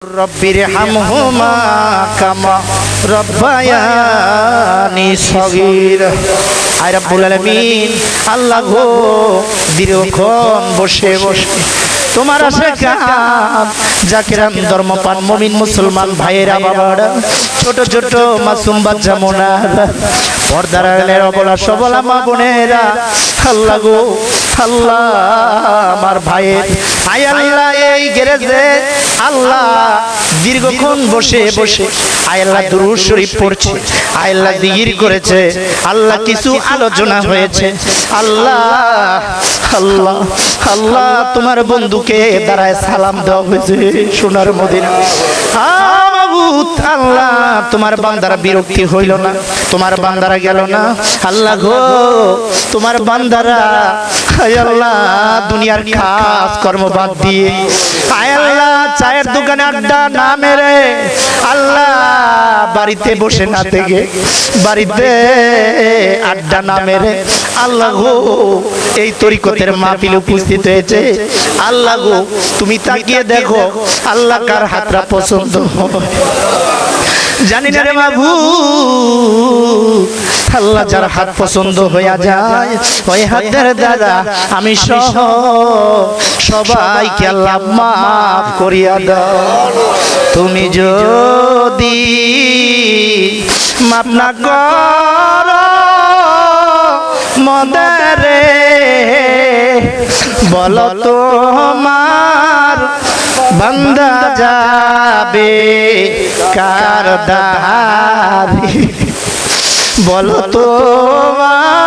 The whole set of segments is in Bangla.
রব্বিরহামহুমা কামা রব্বায়ানি সগীরা। আয় রব্বুল আলামিন, আল্লাহ গো, দীর্ঘক্ষণ বসে বসে তোমার আশিকান জাকিরান ধর্মপ্রাণ মুমিন মুসলমান ভাইয়েরা বাবারা, ছোট ছোট মাসুম বাচ্চা মোনারা, পর্দার আড়ালের অবলা সবলা মা বোনেরা, আল্লাহ গো আল্লাহ, আমার ভাইয়ের আয় আল্লাহ এই গ্যারেজে আল্লাহ দীর্ঘক্ষণ বসে বসে আয় আল্লাহ দুরূদ শরীফ পড়ছে, আয় আল্লাহ জিকির করেছে, আল্লাহ কিছু আলোচনা হয়েছে। আল্লাহ আল্লাহ আল্লাহ, তোমার বন্ধুকে দাঁড়ায় সালাম দেওয়া হয়েছে সোনার মদিনা। আল্লাহ, তোমার বান্দারা বিরক্তি হইল না, তোমার বান্দারা গেল না। আল্লাহ গো, তোমার বান্দারা আয় আল্লাহ দুনিয়ার কাজ কর্ম বাদ দিয়ে আয় আল্লাহ চায়ের দোকানে আড্ডা না মেরে আল্লাহ বাড়িতে বসে না থেকে বাড়িতে আড্ডা না মেরে আল্লাহ গো এই তরিকতের মাহফিলে উপস্থিত হয়েছে। আল্লাহ গো, তুমি তাকিয়ে দেখো আল্লাহ কার হাতটা পছন্দ হয় জানি না রে মাবুদ। আল্লাহ যার হাত পছন্দ হইয়া যায় ওই হাতের দ্বারা আমি সহ সবাইকে আল্লাহ মাফ করিয়া দাও। তুমি যদি মাফ না করো মদারে, বলো তোমার বান্দা যাবে কার দারে, বলো তোমার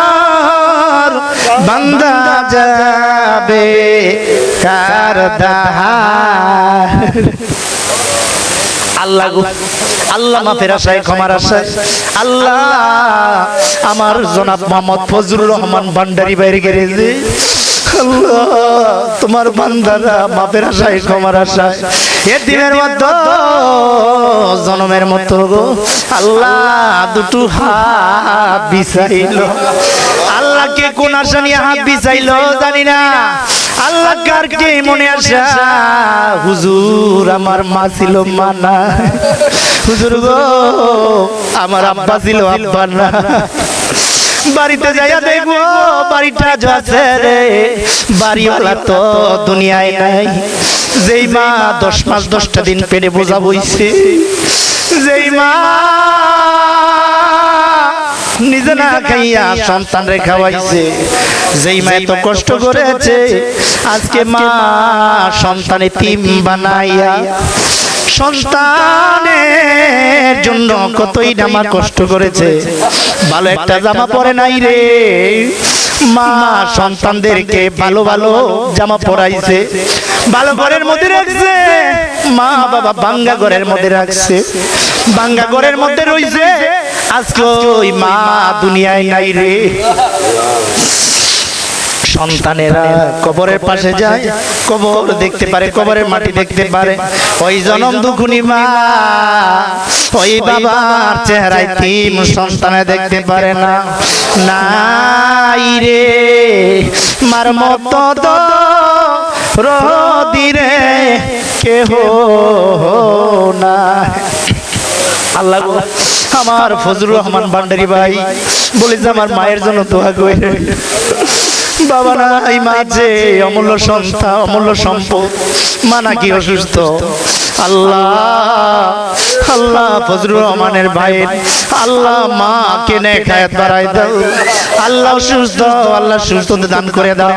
বান্দা যাবে কার দারে। আল্লাহ গো, আল্লাহ মাফের আশায় ক্ষমার আশায় আল্লাহ আমার জনাব মোহাম্মদ ফজলুর রহমান ভান্ডারী বাইরে গেছে। আল্লাহ তোমার বান্দারা মাফের আশায় ক্ষমার আশায় এ দিনের মতো জনমের মতো গো আল্লাহ দুটো হাত বিছাইল। আল্লাহকে কোন আশা নিয়ে হাত বিছাইল জানি না। আল্লাহ কার কে মনে আসা হুজুর আমার মা ছিল মা না, হুজুর গো আমার আব্বা ছিল আব্বা না। বাড়িতে যাইয়া দেখবো বাড়িটা যাচ্ছে রে, বাড়িওয়ালা তো দুনিয়ায় নাই। যেই মা 10 মাস 10টা দিন পেটে বোঝা বইছে, যেই মা নিজে না খাইয়া সন্তান রে খাওয়াইছে, যেই মা এত কষ্ট করেছে আজকে মা সন্তানে তিম বানাইয়া সন্তানের জন্য কতই নামা কষ্ট করেছে, ভালো একটা জামা পরে নাই রে। মা সন্তানদেরকে ভালো ভালো জামা পরাইছে, ভালো ঘরের মধ্যে রাখছে। মা বাবা ভাঙ্গা ঘরের মধ্যে রাখছে, ভাঙ্গা ঘরের মধ্যে রইছে। আজকে ওই মা দুনিয়ায় নাই রে। সন্তানেরা কবরের পাশে যায়, কবর দেখতে পারে, কবরের মাটি দেখতে পারে। ওই জনম দুখুনি মা ওই বাবার চেহারায় তিম সন্তানে দেখতে পারে না। নাই রে মার মতো রদিরে কেহ না। আল্লাহ গো, আমার ফজলুর রহমান ভান্ডারী ভাই বলে যে আমার মায়ের জন্য দোয়া কইরে। বাবা নাই, মা যে অমূল্য সন্তান, অমূল্য সম্পদ, মা নাকি অসুস্থ। আল্লাহ আল্লাহ ফজলুর রহমানের ভাইয়ের আল্লাহ মা কে নেখায়াত বাড়াই দাও। আল্লাহ সুস্থ, আল্লাহ সুস্থতা দান করে দাও।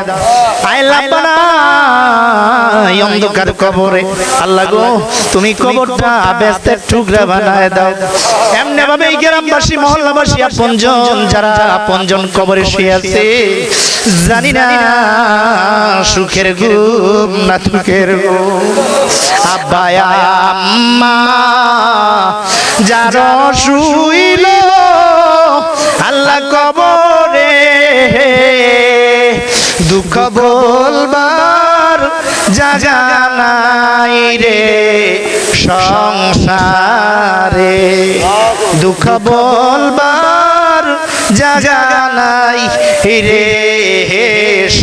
আল্লাহ বানাই অন্ধকার কবরে আল্লাহ গো তুমি কবরটা বেস্তের টুকরা বানায় দাও। এমনি ভাবে এই গ্রামবাসী মহল্লাবাসী আপনজন যারা আপনজন কবরে শুয়ে আছে, জানি না সুখের ঘুম না দুঃখের ঘুম। আব্বা আম্মা যারা শুইল আল্লাহ কবরে, দুঃখ বলবার জায়গা নাই রে সংসারে, দুঃখ বলবার জাগা নাই রে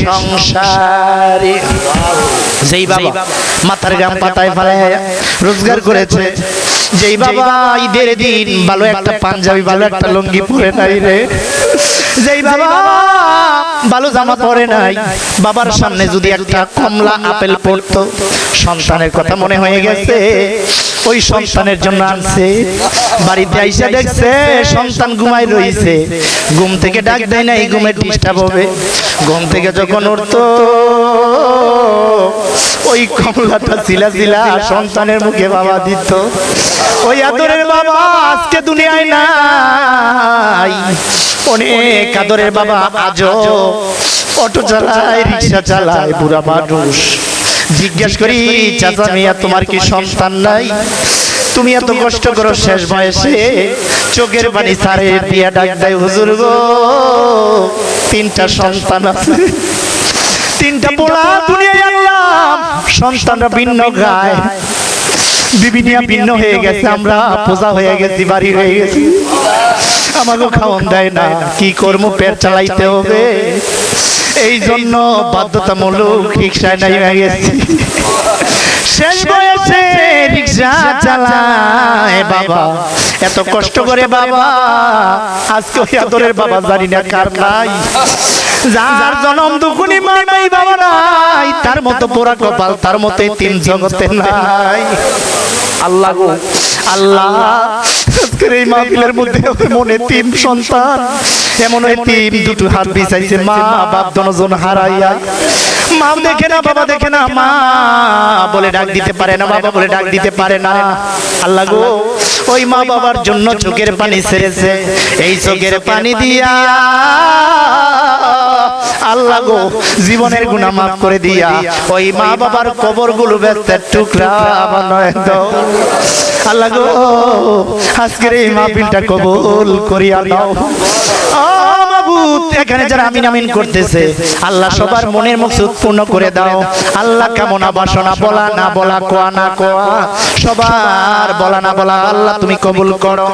সংসারে। যেই বাবা মাথার গাম পাতায় ফেলায় রোজগার করেছে, যেই বাবা ঈদের দিন ভালো একটা পাঞ্জাবি ভালো একটা লুঙ্গি পরে নাই রে, যেই বাবা ভালো জামা পরে নাই, বাবার সামনে যদি একটা কমলা আপেল পড়তো সন্তানের কথা মনে হয়ে গেছে, ওই সন্তানের জন্য আনছে। বাড়িতে আইসা দেখছে সন্তান ঘুমাই রইছে, ঘুম থেকে ডাক দেয় না, এই ঘুমের ডিস্টার্ব হবে। ঘুম থেকে যখন উঠতো ওই কমলাটা চিলা চিলা সন্তানের মুখে বাবা দিত। ওই আদরের বাবা আজকে দুনিয়ায় নাই, অনেক আদরের বাবা আজও অটো চালায়, রিক্সা চালায়, বুড়া মানুষ। জিজ্ঞেস করি, চাচা মিয়া তোমার কি সন্তান নাই? তুমি এত কষ্ট করো, শেষ বয়সে চোখের পানি ছাড়ে দিয়া ডাক দেয়, হুজুর গো 3টা সন্তান আছে, 3টা পোলা দুনিয়ায় আনলাম, সন্তানরা ভিন্ন গায়, বিবিনিয়া ভিন্ন হয়ে গেছে, আমরা পূজা হয়ে গেছি, বাড়ি হয়ে গেছি, আমাকে খাওয়ান দেয় না, কি করবো, পেট চালাইতে হবে, এই জন্য বাধ্যতামূলক রিক্সায় নাই হয়ে গেছি। শেষ বয়সে রিক্সা চালায় বাবা, এত কষ্ট করে বাবা, আজকে ওই আদরের বাবা জানি না কার নাই, যার জনম দুখুনি মা নাই বাবা নাই, তার মতো পোড়া কপাল তার মতো 3 জগতে নাই। আল্লাহ গো আল্লাহ, আজকের এই মাহফিলের মধ্যে মনে 3 সন্তান, এমন ওই 3 দুটো হাত বিছাইছে, মা বাপ দুজন হারাইয়া, মা দেখে না বাবা দেখে না, মা বলে ডাক দিতে পারে না, বাবা বলে ডাক দিতে পারে না। আল্লাহ গো, ওই মা বাবার জন্য চোখের পানি ছেড়েছে, এই চোখের পানি দিয়া আল্লাহ গো জীবনের গুনাহ মাফ করে দিয়া ওই মা বাবার কবরগুলো বেস্তের টুকরা বানায় দাও। আল্লাহ গো, আজকের এই মাহফিলটা কবুল করিয়া দাও। এখানে যারা আমিন আমিন করতেছে, আল্লাহ সবার মনের মকসুদ পূর্ণ করে দাও। আল্লাহ কামনা বাসনা বলা না বলা, কোয়া না কোয়া, সবার বলা না বলা আল্লাহ তুমি কবুল করো।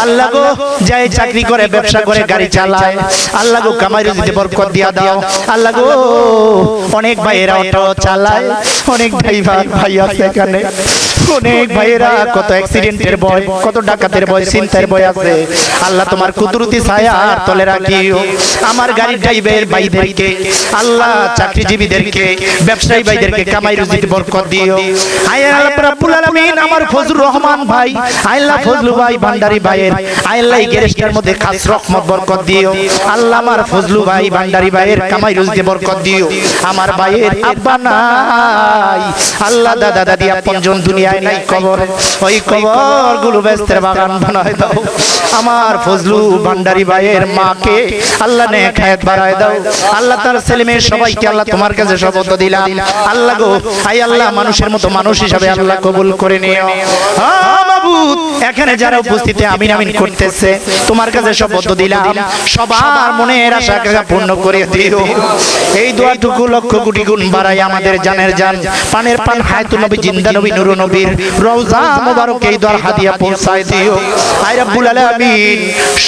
আল্লাহ গো, যাই চাকরি করে, ব্যবসা করে, গাড়ি চালায়, আল্লাহ গো কামাই রুজিতে বরকত দিয়া দাও। আল্লাহ গো, অনেক ভাইয়েরা অটো চালায়, অনেক ভাই আছে এখানে, অনেক ভাইয়েরা কত অ্যাক্সিডেন্টের ভয়, কত ডাকাতের ভয়, চিন্তার ভয় আছে। আল্লাহ তোমার কুদরতি ছায়ার তলে রাখিও। আমার গাড়ির ড্রাইভার ভাইদেরকে, আল্লাহ চাকরিজীবীদেরকে, ব্যবসায়ী ভাইদেরকে কামাই রুজিতে বরকত দিও। আয় আল্লাহ রাব্বুল আলামিন, আমার ফজলুর রহমান ভাই, আল্লাহ ফজলু ভাই ভান্ডারী ভাইয়ের, আল্লাহ এই গ্যারেজটার মধ্যে খাস রহমত বরকত দিও। আল্লাহ আমার ফজলু ভাই ভান্ডারী ভাইয়ের কামাই রুজিতে বরকত দিও। আমার ভাইয়ের আব্বা নাই, আল্লাহ দাদা দাদি আপনজন দুনিয়ায় নাই, কবর, ওই কবরগুলো বেস্তের বাগান বানায় দাও। আমার ফজলু ভান্ডারী ভাইয়ের মাকে আল্লাহ নেক হায়াত বাড়ায় দাও। আল্লাহ তার ছেলে মেয়ে সবাইকে আল্লাহ তোমার কাছে শপথ দিলাম, আল্লাহ গো, আই আল্লাহ মানুষের মতো মানুষ হিসাবে আল্লাহ কবুল করে নিও। মাবুদ, এখানে যারা উপস্থিত আমিন আমিন করতেছে, তোমার কাছে শপথ দিলাম, সবার মনের আশা আকাঙ্ক্ষা পূর্ণ করে দিও। এই দোয়াটুকু লক্ষ কোটি গুণ বাড়াই আমাদের জানের জান, পানের পান হায়াতুন নবী, জিন্দা নবী, নূরুন নবীর রওজা মোবারক এই দোয়ার হাদিয়া পৌঁছায় দিও। আয় রাব্বুল আলামিন,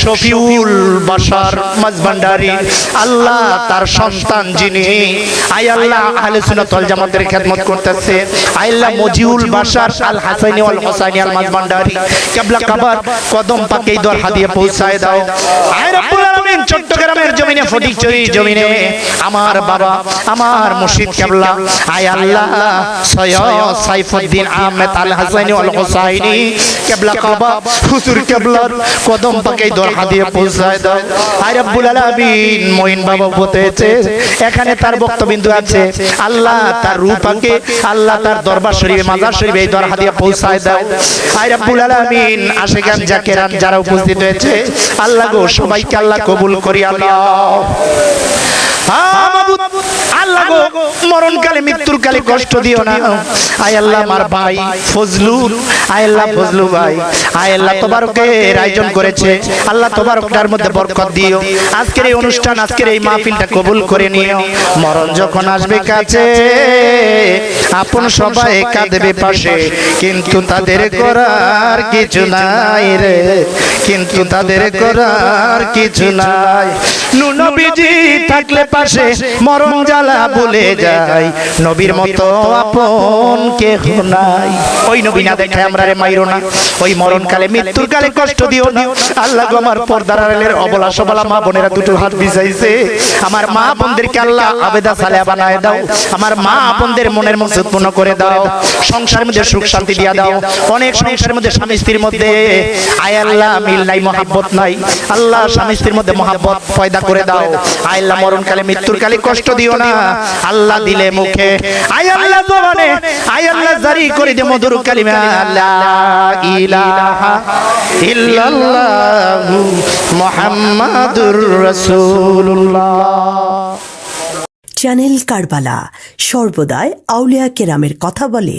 শফিউল বাশার মাঝভান্ডারী, আল্লাহ তার সন্তান যিনি, আয় আল্লাহ আহলে সুন্নাত ওয়াল জামাতের খেদমত করতেছে, আয় আল্লাহ মজিউল বাশার আল হাসানি ওয়াল হুসাইনি আল মাঝভান্ডারী, কিবলা কাবার কদম পাকে এই দোয়ার হাদিয়া পৌঁছায় দাও। আয় রাব্বুল আলামিন, চট্টগ্রামের জমিনে, ফটিকছড়ি জমিনে আমার বাবা, আমার মুর্শিদ কিবলা, আয় আল্লাহ সৈয়দ সাইফুদ্দিন আহমেদ আল হাসানি ওয়াল হুসাইনি কিবলা কাবা হুজুর কিবলার কদম পাকে দর হাদিয়া পৌঁছায় দাও। আয় রাব্বুল আলামিন, মঈন বাবা বলতেছে, এখানে তার বক্তবিন্দু আছে, আল্লাহ তার রূহ পাকে, আল্লাহ তার দরবার শরীফে, মাজার শরীফে এই দর হাদিয়া পৌঁছায় দাও। আয় রাব্বুল আলামিন, আশিকান জাকিরান যারা উপস্থিত হয়েছে, আল্লাহ গো সবাইকে আল্লাহ কবুল করিয়া নাও। মাবুদ আল্লাহ গো মরণকালে মৃত্যুর কালে কষ্ট দিও না আয় আল্লাহ আমার ভাই ফজলুল আয় আল্লাহ ফজলু ভাই আয় আল্লাহ তোবারকের আয়োজন করেছে আল্লাহ তোবারকটার মধ্যে বরকত দিও আজকের এই অনুষ্ঠান আজকের এই মাহফিলটা কবুল করে নিও মরণ যখন আসবে কাছে আপন সবাই কাঁদবে পাশে কিন্তু তাদের করার কিছু নাই রে কিন্তু তাদের করার কিছু নাই নবীজি থাকলে পাশে মরণ জ্বালা ভুলে যায় নবীর মতো আপন কেহ নাই ওই নবী না দেখে আমরা রে মাইরো না ওই মরণকালে মৃত্যুর কালে কষ্ট দিও না আল্লাহ গো আমার পর্দার আড়ালের অবলা সবলা মা বোনেরা দুটো হাত বিছাইছে আমার মা বোনদেরকে আল্লাহ আবেদা সালেহা বানায় দাও আমার মা বোনদের মনের মকসদ পূর্ণ করে দাও সংসারের মধ্যে সুখ শান্তি দিয়া দাও অনেক সংসারের মধ্যে স্বামী স্ত্রীর মধ্যে আয় আল্লাহ মিল নাই মহাব্বত নাই আল্লাহ স্বামী স্ত্রীর মধ্যে মহাব্বত পয়দা করে দাও আয় আল্লাহ মরণকালে মৃত্যুর কালে কষ্ট দিও না আল্লাহ দিলে মুখে আয় আল্লাহ জবানে আয় আল্লাহ জারি করে দে মধুর কালিমা লা ইলাহা ইল্লাল্লাহ মুহাম্মাদুর রাসূলুল্লাহ। চ্যানেল কারবালা সর্বদাই আউলিয়া কেরামের কথা বলে।